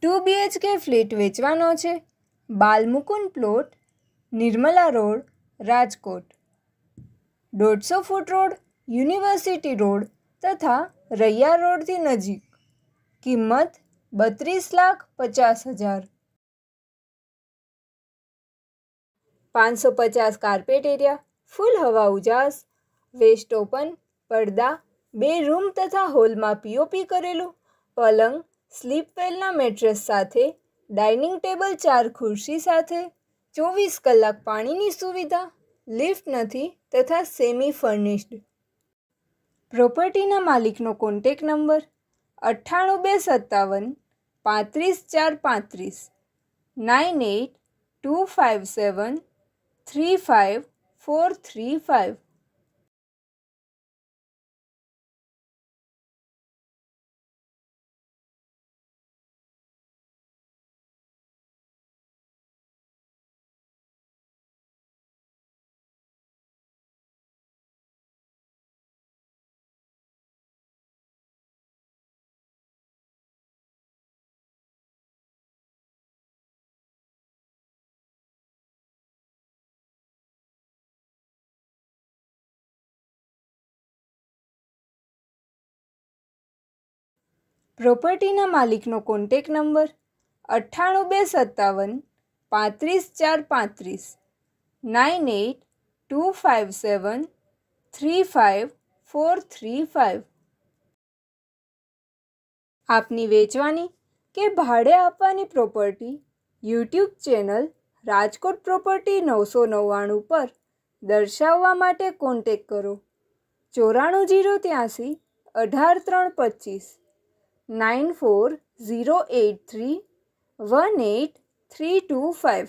2 BHK flat વેચવાનો છે. Balmukund plot, Nirmala road, Rajkot. 150 foot road, university road તથા રૈયા રોડથી નજીક. કિંમત 32,50,000. 550 કાર્પેટ એરિયા, ફૂલ હવા ઉજાસ, વેસ્ટ ઓપન, પડદા, 2 રૂમ તથા હોલમાં પીઓપી કરેલું, પલંગ, સ્લીપવેલના મેટ્રેસ સાથે, ડાઇનિંગ ટેબલ 4 ખુરશી સાથે, 24 કલાક પાણીની સુવિધા, લિફ્ટ નથી તથા સેમી ફર્નિશ્ડ. પ્રોપર્ટીના માલિકનો કોન્ટેક નંબર 98 257 35 435 9825735435. પ્રોપર્ટીના માલિકનો કોન્ટેક નંબર 98 257 35 435 98257 35435. આપની વેચવાની કે ભાડે આપવાની property YouTube channel Rajkot property 999 પર દર્શાવવા માટે કોન્ટેક કરો. 94 083 18 94083 18325.